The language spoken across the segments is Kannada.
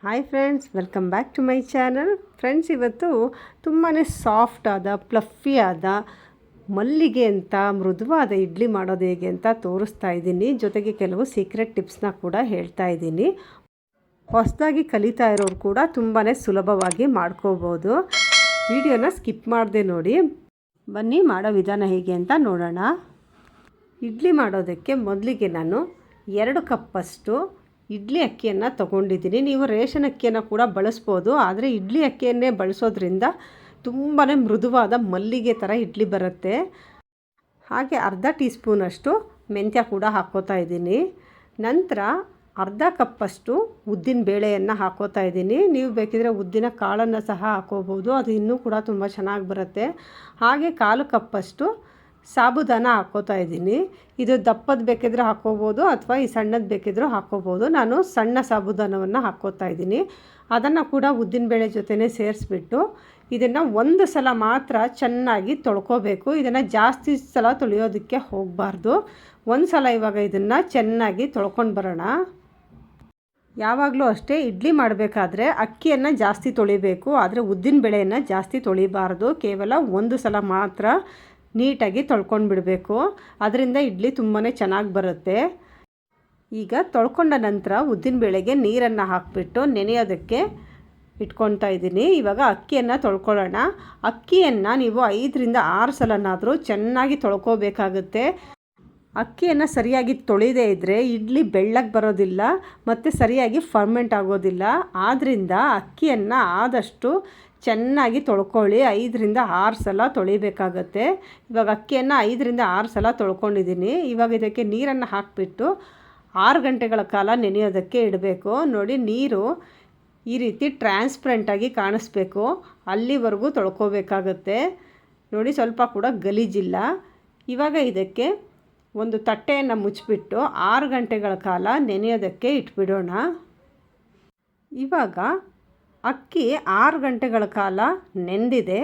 Hi friends, welcome back to my channel. Friends, ಇವತ್ತು ತುಂಬಾ ಸಾಫ್ಟ್ ಆದ ಫ್ಲಫಿ ಆದ ಮಲ್ಲಿಗೆ ಅಂತ ಮೃದುವಾದ ಇಡ್ಲಿ ಮಾಡೋದು ಹೇಗೆ ಅಂತ ತೋರಿಸ್ತಾ ಇದ್ದೀನಿ. ಜೊತೆಗೆ ಕೆಲವು ಸೀಕ್ರೆಟ್ ಟಿಪ್ಸ್ನ ಕೂಡ ಹೇಳ್ತಾ ಇದ್ದೀನಿ. ಹೊಸದಾಗಿ ಕಲಿತಾ ಇರೋರು ಕೂಡ ತುಂಬಾ ಸುಲಭವಾಗಿ ಮಾಡ್ಕೋಬೋದು. ವಿಡಿಯೋನ ಸ್ಕಿಪ್ ಮಾಡದೆ ನೋಡಿ. ಬನ್ನಿ ಮಾಡೋ ವಿಧಾನ ಹೇಗೆ ಅಂತ ನೋಡೋಣ. ಇಡ್ಲಿ ಮಾಡೋದಕ್ಕೆ ಮೊದಲಿಗೆ ನಾನು 2 ಕಪ್ಪಷ್ಟು ಇಡ್ಲಿ ಅಕ್ಕಿಯನ್ನು ತೊಗೊಂಡಿದ್ದೀನಿ. ನೀವು ರೇಷನ್ ಅಕ್ಕಿಯನ್ನು ಕೂಡ ಬಳಸ್ಬೋದು, ಆದರೆ ಇಡ್ಲಿ ಅಕ್ಕಿಯನ್ನೇ ಬಳಸೋದ್ರಿಂದ ತುಂಬಾ ಮೃದುವಾದ ಮಲ್ಲಿಗೆ ಥರ ಇಡ್ಲಿ ಬರುತ್ತೆ. ಹಾಗೆ ಅರ್ಧ ಟೀ ಸ್ಪೂನಷ್ಟು ಮೆಂತ್ಯ ಕೂಡ ಹಾಕ್ಕೋತಾ ಇದ್ದೀನಿ. ನಂತರ ಅರ್ಧ ಕಪ್ಪಷ್ಟು ಉದ್ದಿನ ಬೇಳೆಯನ್ನು ಹಾಕ್ಕೋತಾ ಇದ್ದೀನಿ. ನೀವು ಬೇಕಿದ್ರೆ ಉದ್ದಿನ ಕಾಳನ್ನು ಸಹ ಹಾಕ್ಕೋಬೋದು, ಅದು ಇನ್ನೂ ಕೂಡ ತುಂಬ ಚೆನ್ನಾಗಿ ಬರುತ್ತೆ. ಹಾಗೆ 1/4 ಕಪ್ಪಷ್ಟು ಸಾಬುದಾನ ಹಾಕ್ಕೋತಾ ಇದ್ದೀನಿ. ಇದು ದಪ್ಪದ ಬೇಕಿದ್ರೆ ಹಾಕ್ಕೋಬೋದು ಅಥವಾ ಈ ಸಣ್ಣದು ಬೇಕಿದ್ರೂ ಹಾಕ್ಕೋಬೋದು. ನಾನು ಸಣ್ಣ ಸಾಬುದಾನವನ್ನು ಹಾಕ್ಕೋತಾ ಇದ್ದೀನಿ. ಅದನ್ನು ಕೂಡ ಉದ್ದಿನಬೇಳೆ ಜೊತೆನೇ ಸೇರಿಸ್ಬಿಟ್ಟು ಇದನ್ನು ಒಂದು ಸಲ ಮಾತ್ರ ಚೆನ್ನಾಗಿ ತೊಳ್ಕೊಬೇಕು. ಇದನ್ನು ಜಾಸ್ತಿ ಸಲ ತೊಳೆಯೋದಕ್ಕೆ ಹೋಗಬಾರ್ದು. ಒಂದು ಸಲ ಇವಾಗ ಇದನ್ನು ಚೆನ್ನಾಗಿ ತೊಳ್ಕೊಂಡು ಬರೋಣ. ಯಾವಾಗಲೂ ಅಷ್ಟೇ, ಇಡ್ಲಿ ಮಾಡಬೇಕಾದ್ರೆ ಅಕ್ಕಿಯನ್ನು ಜಾಸ್ತಿ ತೊಳಿಬೇಕು, ಆದರೆ ಉದ್ದಿನಬೇಳೆಯನ್ನು ಜಾಸ್ತಿ ತೊಳಿಬಾರ್ದು. ಕೇವಲ ಒಂದು ಸಲ ಮಾತ್ರ ನೀಟಾಗಿ ತೊಳ್ಕೊಂಡು ಬಿಡಬೇಕು. ಅದರಿಂದ ಇಡ್ಲಿ ತುಂಬಾ ಚೆನ್ನಾಗಿ ಬರುತ್ತೆ. ಈಗ ತೊಳ್ಕೊಂಡ ನಂತರ ಉದ್ದಿನಬೇಳೆಗೆ ನೀರನ್ನು ಹಾಕಿಬಿಟ್ಟು ನೆನೆಯೋದಕ್ಕೆ ಇಟ್ಕೊತಾ ಇದ್ದೀನಿ. ಇವಾಗ ಅಕ್ಕಿಯನ್ನು ತೊಳ್ಕೊಳ್ಳೋಣ. ಅಕ್ಕಿಯನ್ನು ನೀವು 5ರಿಂದ 6 ಸಲನಾದರೂ ಚೆನ್ನಾಗಿ ತೊಳ್ಕೊಬೇಕಾಗುತ್ತೆ. ಅಕ್ಕಿಯನ್ನು ಸರಿಯಾಗಿ ತೊಳೆದೇ ಇದ್ದರೆ ಇಡ್ಲಿ ಬೆಳ್ಳಗೆ ಬರೋದಿಲ್ಲ ಮತ್ತು ಸರಿಯಾಗಿ ಫರ್ಮೆಂಟ್ ಆಗೋದಿಲ್ಲ. ಆದ್ದರಿಂದ ಅಕ್ಕಿಯನ್ನು ಆದಷ್ಟು ಚೆನ್ನಾಗಿ ತೊಳ್ಕೊಳ್ಳಿ. 5ರಿಂದ 6 ಸಲ ತೊಳಿಬೇಕಾಗತ್ತೆ. ಇವಾಗ ಅಕ್ಕಿಯನ್ನು 5ರಿಂದ 6 ಸಲ ತೊಳ್ಕೊಂಡಿದ್ದೀನಿ. ಇವಾಗ ಇದಕ್ಕೆ ನೀರನ್ನು ಹಾಕಿಬಿಟ್ಟು 6 ಗಂಟೆಗಳ ಕಾಲ ನೆನೆಯೋದಕ್ಕೆ ಇಡಬೇಕು. ನೋಡಿ, ನೀರು ಈ ರೀತಿ ಟ್ರಾನ್ಸ್ಪರೆಂಟಾಗಿ ಕಾಣಿಸ್ಬೇಕು, ಅಲ್ಲಿವರೆಗೂ ತೊಳ್ಕೊಬೇಕಾಗತ್ತೆ. ನೋಡಿ, ಸ್ವಲ್ಪ ಕೂಡ ಗಲೀಜಿಲ್ಲ. ಇವಾಗ ಇದಕ್ಕೆ ಒಂದು ತಟ್ಟೆಯನ್ನು ಮುಚ್ಚಿಬಿಟ್ಟು 6 ಗಂಟೆಗಳ ಕಾಲ ನೆನೆಯೋದಕ್ಕೆ ಇಟ್ಬಿಡೋಣ. ಇವಾಗ ಅಕ್ಕಿ 6 ಗಂಟೆಗಳ ಕಾಲ ನೆಂದಿದೆ.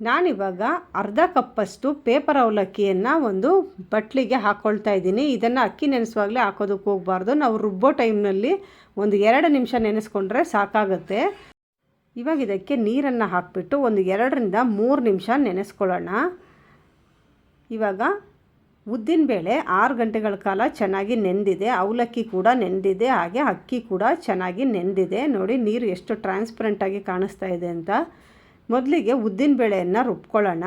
ನಾನಿವಾಗ ಅರ್ಧ ಕಪ್ಪಷ್ಟು ಪೇಪರ್ ಅವಲಕ್ಕಿಯನ್ನು ಒಂದು ಬಟ್ಲಿಗೆ ಹಾಕ್ಕೊಳ್ತಾ ಇದ್ದೀನಿ. ಇದನ್ನು ಅಕ್ಕಿ ನೆನೆಸುವಾಗಲೇ ಹಾಕೋದಕ್ಕೆ ಹೋಗಬಾರ್ದು. ನಾವು ರುಬ್ಬೋ ಟೈಮ್ನಲ್ಲಿ ಒಂದು 2 ನಿಮಿಷ ನೆನೆಸ್ಕೊಂಡ್ರೆ ಸಾಕಾಗುತ್ತೆ. ಇವಾಗ ಇದಕ್ಕೆ ನೀರನ್ನು ಹಾಕಿಬಿಟ್ಟು ಒಂದು 2ರಿಂದ 3 ನಿಮಿಷ ನೆನೆಸ್ಕೊಳ್ಳೋಣ. ಇವಾಗ ಉದ್ದಿನಬೇಳೆ 6 ಗಂಟೆಗಳ ಕಾಲ ಚೆನ್ನಾಗಿ ನೆಂದಿದೆ, ಅವಲಕ್ಕಿ ಕೂಡ ನೆಂದಿದೆ, ಹಾಗೆ ಅಕ್ಕಿ ಕೂಡ ಚೆನ್ನಾಗಿ ನೆಂದಿದೆ. ನೋಡಿ, ನೀರು ಎಷ್ಟು ಟ್ರಾನ್ಸ್ಪರೆಂಟಾಗಿ ಕಾಣಿಸ್ತಾ ಇದೆ ಅಂತ. ಮೊದಲಿಗೆ ಉದ್ದಿನಬೇಳೆಯನ್ನು ರುಬ್ಕೊಳ್ಳೋಣ.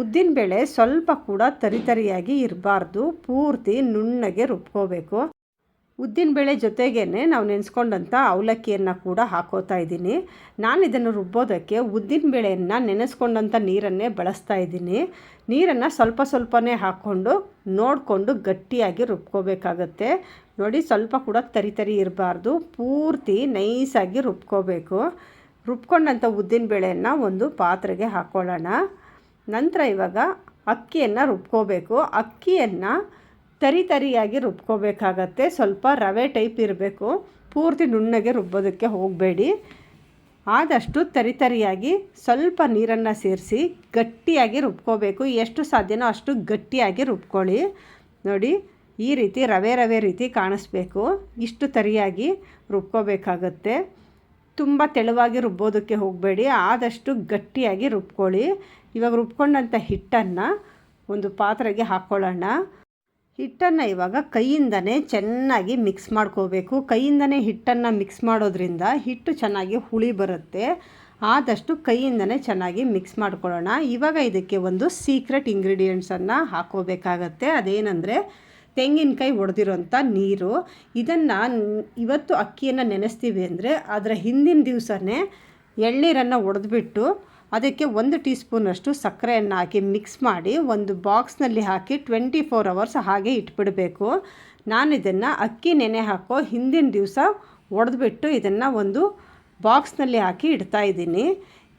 ಉದ್ದಿನಬೇಳೆ ಸ್ವಲ್ಪ ಕೂಡ ತರಿಯಾಗಿ ಇರಬಾರ್ದು, ಪೂರ್ತಿ ನುಣ್ಣಗೆ ರುಬ್ಕೋಬೇಕು. ಉದ್ದಿನಬೇಳೆ ಜೊತೆಗೇ ನಾವು ನೆನೆಸ್ಕೊಂಡಂಥ ಅವಲಕ್ಕಿಯನ್ನು ಕೂಡ ಹಾಕೋತಾ ಇದ್ದೀನಿ. ನಾನು ಇದನ್ನು ರುಬ್ಬೋದಕ್ಕೆ ಉದ್ದಿನಬೇಳೆಯನ್ನು ನೆನೆಸ್ಕೊಂಡಂಥ ನೀರನ್ನೇ ಬಳಸ್ತಾ ಇದ್ದೀನಿ. ನೀರನ್ನು ಸ್ವಲ್ಪ ಸ್ವಲ್ಪನೇ ಹಾಕ್ಕೊಂಡು ನೋಡಿಕೊಂಡು ಗಟ್ಟಿಯಾಗಿ ರುಬ್ಕೋಬೇಕಾಗತ್ತೆ. ನೋಡಿ, ಸ್ವಲ್ಪ ಕೂಡ ತರಿ ಇರಬಾರ್ದು, ಪೂರ್ತಿ ನೈಸಾಗಿ ರುಬ್ಕೋಬೇಕು. ರುಬ್ಕೊಂಡಂಥ ಉದ್ದಿನಬೇಳೆಯನ್ನು ಒಂದು ಪಾತ್ರೆಗೆ ಹಾಕ್ಕೊಳ್ಳೋಣ. ನಂತರ ಇವಾಗ ಅಕ್ಕಿಯನ್ನು ರುಬ್ಕೋಬೇಕು. ಅಕ್ಕಿಯನ್ನು ತರಿಯಾಗಿ ರುಬ್ಕೋಬೇಕಾಗತ್ತೆ. ಸ್ವಲ್ಪ ರವೆ ಟೈಪ್ ಇರಬೇಕು, ಪೂರ್ತಿ ನುಣ್ಣಗೆ ರುಬ್ಬೋದಕ್ಕೆ ಹೋಗಬೇಡಿ. ಆದಷ್ಟು ತರಿಯಾಗಿ ಸ್ವಲ್ಪ ನೀರನ್ನು ಸೇರಿಸಿ ಗಟ್ಟಿಯಾಗಿ ರುಬ್ಕೋಬೇಕು. ಎಷ್ಟು ಸಾಧ್ಯನೋ ಅಷ್ಟು ಗಟ್ಟಿಯಾಗಿ ರುಬ್ಕೊಳ್ಳಿ. ನೋಡಿ, ಈ ರೀತಿ ರವೆ ರೀತಿ ಕಾಣಿಸ್ಬೇಕು. ಇಷ್ಟು ತರಿಯಾಗಿ ರುಬ್ಕೋಬೇಕಾಗತ್ತೆ. ತುಂಬ ತೆಳುವಾಗಿ ರುಬ್ಬೋದಕ್ಕೆ ಹೋಗಬೇಡಿ, ಆದಷ್ಟು ಗಟ್ಟಿಯಾಗಿ ರುಬ್ಕೊಳ್ಳಿ. ಇವಾಗ ರುಬ್ಕೊಂಡಂಥ ಹಿಟ್ಟನ್ನು ಒಂದು ಪಾತ್ರೆಗೆ ಹಾಕ್ಕೊಳ್ಳೋಣ. ಹಿಟ್ಟನ್ನು ಇವಾಗ ಕೈಯಿಂದನೇ ಚೆನ್ನಾಗಿ ಮಿಕ್ಸ್ ಮಾಡ್ಕೋಬೇಕು. ಕೈಯಿಂದನೇ ಹಿಟ್ಟನ್ನು ಮಿಕ್ಸ್ ಮಾಡೋದ್ರಿಂದ ಹಿಟ್ಟು ಚೆನ್ನಾಗಿ ಹುಳಿ ಬರುತ್ತೆ. ಆದಷ್ಟು ಕೈಯಿಂದನೇ ಚೆನ್ನಾಗಿ ಮಿಕ್ಸ್ ಮಾಡ್ಕೊಳ್ಳೋಣ. ಇವಾಗ ಇದಕ್ಕೆ ಒಂದು ಸೀಕ್ರೆಟ್ ಇಂಗ್ರೀಡಿಯೆಂಟ್ಸನ್ನು ಹಾಕ್ಕೋಬೇಕಾಗತ್ತೆ. ಅದೇನೆಂದರೆ ತೆಂಗಿನಕಾಯಿ ಒಡೆದಿರೋಂಥ ನೀರು. ಇದನ್ನು ಇವತ್ತು ಅಕ್ಕಿಯನ್ನು ನೆನೆಸ್ತೀವಿ ಅಂದರೆ ಅದರ ಹಿಂದಿನ ದಿವಸನೇ ಎಳ್ನೀರನ್ನು ಒಡೆದ್ಬಿಟ್ಟು ಅದಕ್ಕೆ 1 ಟೀ ಸ್ಪೂನಷ್ಟು ಸಕ್ಕರೆಯನ್ನು ಹಾಕಿ ಮಿಕ್ಸ್ ಮಾಡಿ ಒಂದು ಬಾಕ್ಸ್ನಲ್ಲಿ ಹಾಕಿ 24 ಅವರ್ಸ್ ಹಾಗೆ ಇಟ್ಬಿಡಬೇಕು. ನಾನು ಇದನ್ನು ಅಕ್ಕಿ ನೆನೆ ಹಾಕೋ ಹಿಂದಿನ ದಿವಸ ಒಡೆದ್ಬಿಟ್ಟು ಇದನ್ನು ಒಂದು ಬಾಕ್ಸ್ನಲ್ಲಿ ಹಾಕಿ ಇಡ್ತಾಯಿದ್ದೀನಿ.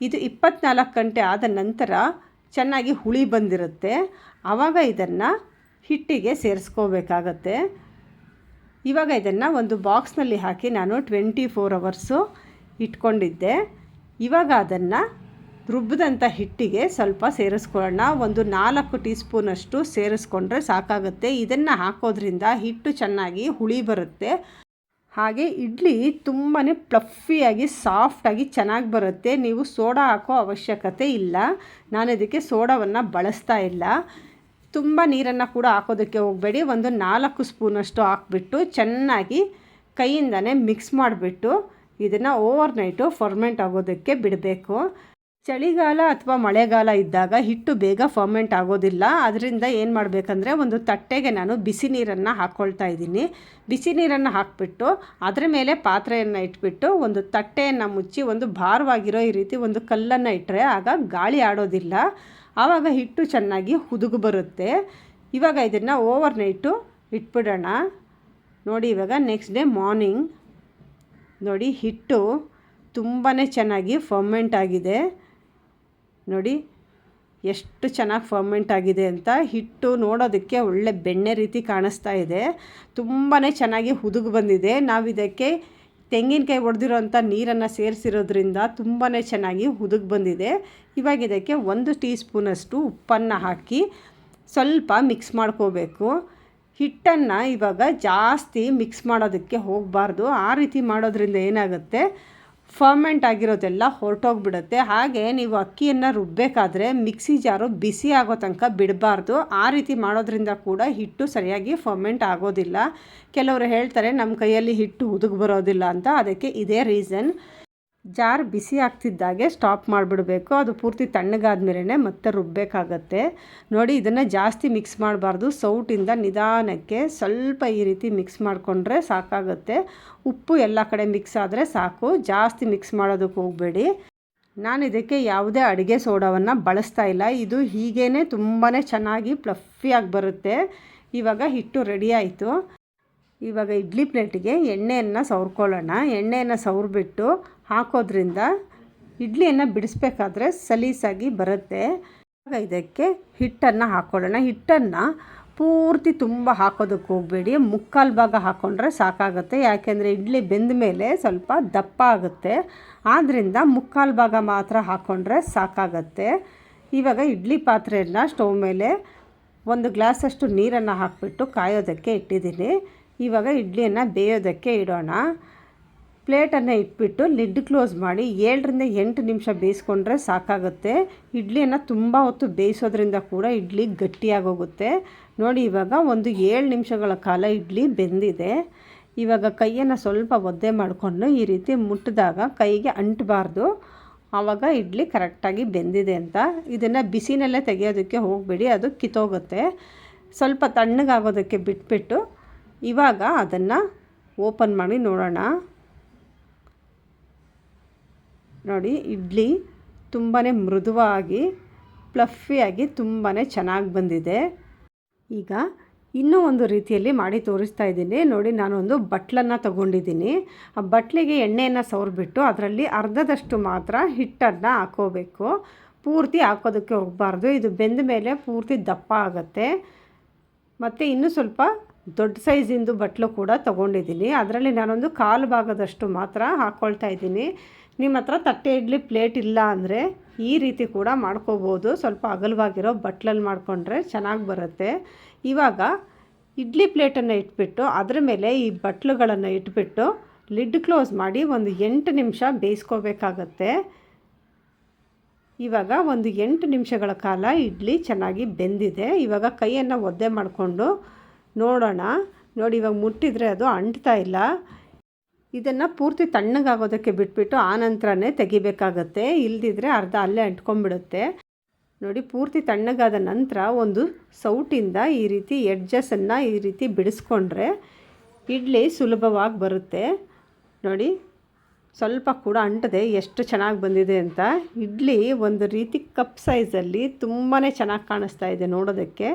ಇದು 24 ಗಂಟೆ ಆದ ನಂತರ ಚೆನ್ನಾಗಿ ಹುಳಿ ಬಂದಿರುತ್ತೆ. ಆವಾಗ ಇದನ್ನು ಹಿಟ್ಟಿಗೆ ಸೇರಿಸ್ಕೋಬೇಕಾಗತ್ತೆ. ಇವಾಗ ಇದನ್ನು ಒಂದು ಬಾಕ್ಸ್ನಲ್ಲಿ ಹಾಕಿ ನಾನು 24 ಅವರ್ಸು ಇಟ್ಕೊಂಡಿದ್ದೆ. ಇವಾಗ ಅದನ್ನು ರುಬ್ಬಿದಂಥ ಹಿಟ್ಟಿಗೆ ಸ್ವಲ್ಪ ಸೇರಿಸ್ಕೊಳ್ಳೋಣ. ಒಂದು 4 ಟೀ ಸ್ಪೂನಷ್ಟು ಸೇರಿಸ್ಕೊಂಡ್ರೆ ಸಾಕಾಗುತ್ತೆ. ಇದನ್ನು ಹಾಕೋದ್ರಿಂದ ಹಿಟ್ಟು ಚೆನ್ನಾಗಿ ಹುಳಿ ಬರುತ್ತೆ. ಹಾಗೆ ಇಡ್ಲಿ ತುಂಬಾ ಪ್ಲಫಿಯಾಗಿ ಸಾಫ್ಟಾಗಿ ಚೆನ್ನಾಗಿ ಬರುತ್ತೆ. ನೀವು ಸೋಡಾ ಹಾಕೋ ಅವಶ್ಯಕತೆ ಇಲ್ಲ. ನಾನು ಇದಕ್ಕೆ ಸೋಡಾವನ್ನು ಬಳಸ್ತಾ ಇಲ್ಲ. ತುಂಬ ನೀರನ್ನು ಕೂಡ ಹಾಕೋದಕ್ಕೆ ಹೋಗಬೇಡಿ. ಒಂದು 4 ಸ್ಪೂನಷ್ಟು ಹಾಕ್ಬಿಟ್ಟು ಚೆನ್ನಾಗಿ ಕೈಯಿಂದನೇ ಮಿಕ್ಸ್ ಮಾಡಿಬಿಟ್ಟು ಇದನ್ನು ಓವರ್ನೈಟು ಫರ್ಮೆಂಟ್ ಆಗೋದಕ್ಕೆ ಬಿಡಬೇಕು. ಚಳಿಗಾಲ ಅಥವಾ ಮಳೆಗಾಲ ಇದ್ದಾಗ ಹಿಟ್ಟು ಬೇಗ ಫರ್ಮೆಂಟ್ ಆಗೋದಿಲ್ಲ. ಅದರಿಂದ ಏನು ಮಾಡಬೇಕಂದ್ರೆ ಒಂದು ತಟ್ಟೆಗೆ ನಾನು ಬಿಸಿ ನೀರನ್ನು ಹಾಕ್ಕೊಳ್ತಾ ಇದ್ದೀನಿ. ಬಿಸಿ ನೀರನ್ನು ಹಾಕಿಬಿಟ್ಟು ಅದರ ಮೇಲೆ ಪಾತ್ರೆಯನ್ನು ಇಟ್ಬಿಟ್ಟು ಒಂದು ತಟ್ಟೆಯನ್ನು ಮುಚ್ಚಿ ಒಂದು ಭಾರವಾಗಿರೋ ಈ ರೀತಿ ಒಂದು ಕಲ್ಲನ್ನು ಇಟ್ಟರೆ ಆಗ ಗಾಳಿ ಆಡೋದಿಲ್ಲ. ಆವಾಗ ಹಿಟ್ಟು ಚೆನ್ನಾಗಿ ಹುದುಗು ಬರುತ್ತೆ. ಇವಾಗ ಇದನ್ನು ಓವರ್ನೈಟು ಇಟ್ಬಿಡೋಣ. ನೋಡಿ, ಇವಾಗ ನೆಕ್ಸ್ಟ್ ಡೇ ಮಾರ್ನಿಂಗ್ ನೋಡಿ ಹಿಟ್ಟು ತುಂಬಾ ಚೆನ್ನಾಗಿ ಫರ್ಮೆಂಟ್ ಆಗಿದೆ. ನೋಡಿ ಎಷ್ಟು ಚೆನ್ನಾಗಿ ಫರ್ಮೆಂಟ್ ಆಗಿದೆ ಅಂತ. ಹಿಟ್ಟು ನೋಡೋದಕ್ಕೆ ಒಳ್ಳೆ ಬೆಣ್ಣೆ ರೀತಿ ಕಾಣಿಸ್ತಾ ಇದೆ. ತುಂಬಾ ಚೆನ್ನಾಗಿ ಹುದುಗು ಬಂದಿದೆ. ನಾವು ಇದಕ್ಕೆ ತೆಂಗಿನಕಾಯಿ ಹೊಡೆದಿರೋಂಥ ನೀರನ್ನು ಸೇರಿಸಿರೋದ್ರಿಂದ ತುಂಬಾ ಚೆನ್ನಾಗಿ ಹುದುಗು ಬಂದಿದೆ. ಇವಾಗ ಇದಕ್ಕೆ 1 ಟೀ ಸ್ಪೂನಷ್ಟು ಉಪ್ಪನ್ನು ಹಾಕಿ ಸ್ವಲ್ಪ ಮಿಕ್ಸ್ ಮಾಡ್ಕೋಬೇಕು. ಹಿಟ್ಟನ್ನು ಇವಾಗ ಜಾಸ್ತಿ ಮಿಕ್ಸ್ ಮಾಡೋದಕ್ಕೆ ಹೋಗಬಾರ್ದು. ಆ ರೀತಿ ಮಾಡೋದ್ರಿಂದ ಏನಾಗುತ್ತೆ, ಫರ್ಮೆಂಟ್ ಆಗಿರೋದೆಲ್ಲ ಹೊರಟೋಗ್ಬಿಡುತ್ತೆ. ಹಾಗೆ ನೀವು ಅಕ್ಕಿಯನ್ನು ರುಬ್ಬಬೇಕಾದ್ರೆ ಮಿಕ್ಸಿ ಜಾರು ಬಿಸಿ ಆಗೋ ತನಕ ಬಿಡಬಾರ್ದು. ಆ ರೀತಿ ಮಾಡೋದ್ರಿಂದ ಕೂಡ ಹಿಟ್ಟು ಸರಿಯಾಗಿ ಫರ್ಮೆಂಟ್ ಆಗೋದಿಲ್ಲ. ಕೆಲವರು ಹೇಳ್ತಾರೆ ನಮ್ಮ ಕೈಯಲ್ಲಿ ಹಿಟ್ಟು ಹುದುಗು ಬರೋದಿಲ್ಲ ಅಂತ. ಅದಕ್ಕೆ ಇದೇ ರೀಸನ್. ಜಾರ್ ಬಿಸಿ ಆಗ್ತಿದ್ದಾಗೆ ಸ್ಟಾಪ್ ಮಾಡಿಬಿಡಬೇಕು. ಅದು ಪೂರ್ತಿ ತಣ್ಣಗಾದ್ಮೇಲೆ ಮತ್ತೆ ರುಬ್ಬಬೇಕಾಗತ್ತೆ. ನೋಡಿ, ಇದನ್ನು ಜಾಸ್ತಿ ಮಿಕ್ಸ್ ಮಾಡಬಾರ್ದು. ಸೌಟಿಂದ ನಿಧಾನಕ್ಕೆ ಸ್ವಲ್ಪ ಈ ರೀತಿ ಮಿಕ್ಸ್ ಮಾಡಿಕೊಂಡ್ರೆ ಸಾಕಾಗುತ್ತೆ. ಉಪ್ಪು ಎಲ್ಲ ಕಡೆ ಮಿಕ್ಸ್ ಆದರೆ ಸಾಕು. ಜಾಸ್ತಿ ಮಿಕ್ಸ್ ಮಾಡೋದಕ್ಕೆ ಹೋಗಬೇಡಿ. ನಾನು ಇದಕ್ಕೆ ಯಾವುದೇ ಅಡುಗೆ ಸೋಡಾವನ್ನು ಬಳಸ್ತಾ ಇಲ್ಲ. ಇದು ಹೀಗೇ ತುಂಬಾ ಚೆನ್ನಾಗಿ ಫ್ಲಫಿಯಾಗಿ ಬರುತ್ತೆ. ಇವಾಗ ಹಿಟ್ಟು ರೆಡಿ ಆಯಿತು. ಇವಾಗ ಇಡ್ಲಿ ಪ್ಲೇಟಿಗೆ ಎಣ್ಣೆಯನ್ನು ಸವರ್ಕೊಳ್ಳೋಣ. ಎಣ್ಣೆಯನ್ನು ಸವರ್ಬಿಟ್ಟು ಹಾಕೋದ್ರಿಂದ ಇಡ್ಲಿಯನ್ನು ಬಿಡಿಸ್ಬೇಕಾದ್ರೆ ಸಲೀಸಾಗಿ ಬರುತ್ತೆ. ಇವಾಗ ಇದಕ್ಕೆ ಹಿಟ್ಟನ್ನು ಹಾಕ್ಕೊಳ್ಳೋಣ. ಹಿಟ್ಟನ್ನು ಪೂರ್ತಿ ತುಂಬ ಹಾಕೋದಕ್ಕೆ ಹೋಗಬೇಡಿ. ಮುಕ್ಕಾಲು ಭಾಗ ಹಾಕ್ಕೊಂಡ್ರೆ ಸಾಕಾಗುತ್ತೆ. ಯಾಕೆಂದರೆ ಇಡ್ಲಿ ಬೆಂದ ಮೇಲೆ ಸ್ವಲ್ಪ ದಪ್ಪ ಆಗುತ್ತೆ. ಆದ್ದರಿಂದ ಮುಕ್ಕಾಲು ಭಾಗ ಮಾತ್ರ ಹಾಕ್ಕೊಂಡ್ರೆ ಸಾಕಾಗತ್ತೆ. ಇವಾಗ ಇಡ್ಲಿ ಪಾತ್ರೆಯನ್ನು ಸ್ಟವ್ ಮೇಲೆ 1 ಗ್ಲಾಸಷ್ಟು ನೀರನ್ನು ಹಾಕಿಬಿಟ್ಟು ಕಾಯೋದಕ್ಕೆ ಇಟ್ಟಿದ್ದೀನಿ. ಇವಾಗ ಇಡ್ಲಿಯನ್ನು ಬೇಯೋದಕ್ಕೆ ಇಡೋಣ. ಪ್ಲೇಟನ್ನು ಇಟ್ಬಿಟ್ಟು ಲಿಡ್ ಕ್ಲೋಸ್ ಮಾಡಿ 7ರಿಂದ 8 ನಿಮಿಷ ಬೇಯಿಸ್ಕೊಂಡ್ರೆ ಸಾಕಾಗುತ್ತೆ. ಇಡ್ಲಿಯನ್ನು ತುಂಬ ಹೊತ್ತು ಬೇಯಿಸೋದ್ರಿಂದ ಕೂಡ ಇಡ್ಲಿ ಗಟ್ಟಿಯಾಗೋಗುತ್ತೆ. ನೋಡಿ, ಇವಾಗ ಒಂದು 7 ನಿಮಿಷಗಳ ಕಾಲ ಇಡ್ಲಿ ಬೆಂದಿದೆ. ಇವಾಗ ಕೈಯನ್ನು ಸ್ವಲ್ಪ ಒದ್ದೆ ಮಾಡಿಕೊಂಡು ಈ ರೀತಿ ಮುಟ್ಟಿದಾಗ ಕೈಗೆ ಅಂಟಬಾರ್ದು. ಆವಾಗ ಇಡ್ಲಿ ಕರೆಕ್ಟಾಗಿ ಬೆಂದಿದೆ ಅಂತ. ಇದನ್ನು ಬಿಸಿನಲ್ಲೇ ತೆಗೆಯೋದಕ್ಕೆ ಹೋಗಬೇಡಿ, ಅದು ಕಿತ್ತೋಗುತ್ತೆ. ಸ್ವಲ್ಪ ತಣ್ಣಗಾಗೋದಕ್ಕೆ ಬಿಟ್ಬಿಟ್ಟು ಇವಾಗ ಅದನ್ನು ಓಪನ್ ಮಾಡಿ ನೋಡೋಣ. ನೋಡಿ, ಇಡ್ಲಿ ತುಂಬಾ ಮೃದುವಾಗಿ ಫ್ಲಫಿಯಾಗಿ ತುಂಬಾ ಚೆನ್ನಾಗಿ ಬಂದಿದೆ. ಈಗ ಇನ್ನೂ ಒಂದು ರೀತಿಯಲ್ಲಿ ಮಾಡಿ ತೋರಿಸ್ತಾ ಇದ್ದೀನಿ. ನೋಡಿ, ನಾನೊಂದು ಬಟ್ಲನ್ನು ತಗೊಂಡಿದ್ದೀನಿ. ಆ ಬಟ್ಲಿಗೆ ಎಣ್ಣೆಯನ್ನು ಸವರ್ಬಿಟ್ಟು ಅದರಲ್ಲಿ ಅರ್ಧದಷ್ಟು ಮಾತ್ರ ಹಿಟ್ಟನ್ನು ಹಾಕೋಬೇಕು. ಪೂರ್ತಿ ಹಾಕೋದಕ್ಕೆ ಹೋಗಬಾರ್ದು. ಇದು ಬೆಂದ ಮೇಲೆ ಪೂರ್ತಿ ದಪ್ಪ ಆಗುತ್ತೆ. ಮತ್ತು ಇನ್ನೂ ಸ್ವಲ್ಪ ದೊಡ್ಡ ಸೈಜಿಂದು ಬಟ್ಲು ಕೂಡ ತೊಗೊಂಡಿದ್ದೀನಿ. ಅದರಲ್ಲಿ ನಾನೊಂದು 1/4 ಭಾಗದಷ್ಟು ಮಾತ್ರ ಹಾಕ್ಕೊಳ್ತಾ ಇದ್ದೀನಿ. ನಿಮ್ಮ ಹತ್ರ ತಟ್ಟೆ ಇಡ್ಲಿ ಪ್ಲೇಟ್ ಇಲ್ಲ ಅಂದರೆ ಈ ರೀತಿ ಕೂಡ ಮಾಡ್ಕೋಬೋದು. ಸ್ವಲ್ಪ ಅಗಲವಾಗಿರೋ ಬಟ್ಲಲ್ಲಿ ಮಾಡಿಕೊಂಡ್ರೆ ಚೆನ್ನಾಗಿ ಬರುತ್ತೆ. ಇವಾಗ ಇಡ್ಲಿ ಪ್ಲೇಟನ್ನು ಇಟ್ಬಿಟ್ಟು ಅದರ ಮೇಲೆ ಈ ಬಟ್ಲುಗಳನ್ನು ಇಟ್ಬಿಟ್ಟು ಲಿಡ್ ಕ್ಲೋಸ್ ಮಾಡಿ ಒಂದು 8 ನಿಮಿಷ ಬೇಯಿಸ್ಕೋಬೇಕಾಗತ್ತೆ. ಇವಾಗ ಒಂದು 8 ನಿಮಿಷಗಳ ಕಾಲ ಇಡ್ಲಿ ಚೆನ್ನಾಗಿ ಬೆಂದಿದೆ. ಇವಾಗ ಕೈಯನ್ನು ಒದ್ದೆ ಮಾಡಿಕೊಂಡು ನೋಡೋಣ. ನೋಡಿ, ಇವಾಗ ಮುಟ್ಟಿದರೆ ಅದು ಅಂಟ್ತಾ ಇಲ್ಲ. ಇದನ್ನು ಪೂರ್ತಿ ತಣ್ಣಗಾಗೋದಕ್ಕೆ ಬಿಟ್ಬಿಟ್ಟು ಆನಂತರನೇ ತೆಗಿಬೇಕಾಗತ್ತೆ. ಇಲ್ದಿದ್ರೆ ಅರ್ಧ ಅಲ್ಲೇ ಅಂಟ್ಕೊಂಡ್ಬಿಡುತ್ತೆ. ನೋಡಿ, ಪೂರ್ತಿ ತಣ್ಣಗಾದ ನಂತರ ಒಂದು ಸೌಟಿಂದ ಈ ರೀತಿ ಎಡ್ಜಸನ್ನು ಈ ರೀತಿ ಬಿಡಿಸ್ಕೊಂಡ್ರೆ ಇಡ್ಲಿ ಸುಲಭವಾಗಿ ಬರುತ್ತೆ. ನೋಡಿ, ಸ್ವಲ್ಪ ಕೂಡ ಅಂಟದೆ ಎಷ್ಟು ಚೆನ್ನಾಗಿ ಬಂದಿದೆ ಅಂತ. ಇಡ್ಲಿ ಒಂದು ರೀತಿ ಕಪ್ ಸೈಜಲ್ಲಿ ತುಂಬಾ ಚೆನ್ನಾಗಿ ಕಾಣಿಸ್ತಾ ಇದೆ ನೋಡೋದಕ್ಕೆ.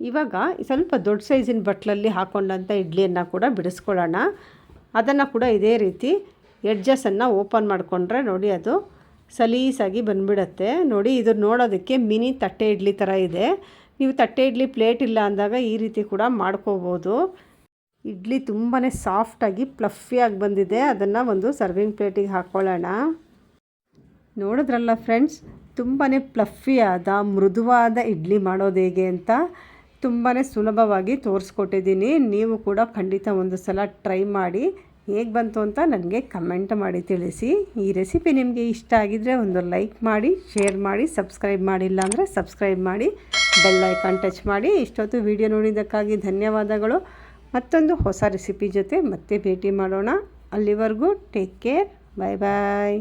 ಇವಾಗ ಸ್ವಲ್ಪ ದೊಡ್ಡ ಸೈಜಿನ ಬಟ್ಲಲ್ಲಿ ಹಾಕ್ಕೊಂಡಂಥ ಇಡ್ಲಿಯನ್ನು ಕೂಡ ಬಿಡಿಸ್ಕೊಳ್ಳೋಣ. ಅದನ್ನು ಕೂಡ ಇದೇ ರೀತಿ ಎಡ್ಜಸನ್ನು ಓಪನ್ ಮಾಡಿಕೊಂಡ್ರೆ ನೋಡಿ ಅದು ಸಲೀಸಾಗಿ ಬಂದುಬಿಡತ್ತೆ. ನೋಡಿ, ಇದು ನೋಡೋದಕ್ಕೆ ಮಿನಿ ತಟ್ಟೆ ಇಡ್ಲಿ ಥರ ಇದೆ. ನೀವು ತಟ್ಟೆ ಇಡ್ಲಿ ಪ್ಲೇಟ್ ಇಲ್ಲ ಅಂದಾಗ ಈ ರೀತಿ ಕೂಡ ಮಾಡ್ಕೋಬೋದು. ಇಡ್ಲಿ ತುಂಬಾ ಸಾಫ್ಟಾಗಿ ಫ್ಲಫಿಯಾಗಿ ಬಂದಿದೆ. ಅದನ್ನು ಒಂದು ಸರ್ವಿಂಗ್ ಪ್ಲೇಟಿಗೆ ಹಾಕ್ಕೊಳ್ಳೋಣ. ನೋಡಿದ್ರಲ್ಲ ಫ್ರೆಂಡ್ಸ್, ತುಂಬಾ ಫ್ಲಫಿಯಾದ ಮೃದುವಾದ ಇಡ್ಲಿ ಮಾಡೋದು ಹೇಗೆ ಅಂತ. ತುಂಬಾ ಸುಲಭವಾಗಿ ತೋರಿಸ್ಕೊಟ್ಟಿದ್ದೀನಿ. ನೀವು ಕೂಡ ಖಂಡಿತ ಒಂದು ಸಲ ಟ್ರೈ ಮಾಡಿ ಹೇಗೆ ಬಂತು ಅಂತ ನನಗೆ ಕಮೆಂಟ್ ಮಾಡಿ ತಿಳಿಸಿ. ಈ ರೆಸಿಪಿ ನಿಮಗೆ ಇಷ್ಟ ಆಗಿದ್ದರೆ ಒಂದು ಲೈಕ್ ಮಾಡಿ, ಶೇರ್ ಮಾಡಿ, ಸಬ್ಸ್ಕ್ರೈಬ್ ಮಾಡಿಲ್ಲ ಅಂದರೆ ಸಬ್ಸ್ಕ್ರೈಬ್ ಮಾಡಿ, ಬೆಲ್ ಐಕಾನ್ ಟಚ್ ಮಾಡಿ. ಇಷ್ಟೊತ್ತು ವಿಡಿಯೋ ನೋಡಿದ್ದಕ್ಕಾಗಿ ಧನ್ಯವಾದಗಳು. ಮತ್ತೊಂದು ಹೊಸ ರೆಸಿಪಿ ಜೊತೆ ಮತ್ತೆ ಭೇಟಿ ಮಾಡೋಣ. ಅಲ್ಲಿವರೆಗೂ ಟೇಕ್ ಕೇರ್. ಬಾಯ್ ಬಾಯ್.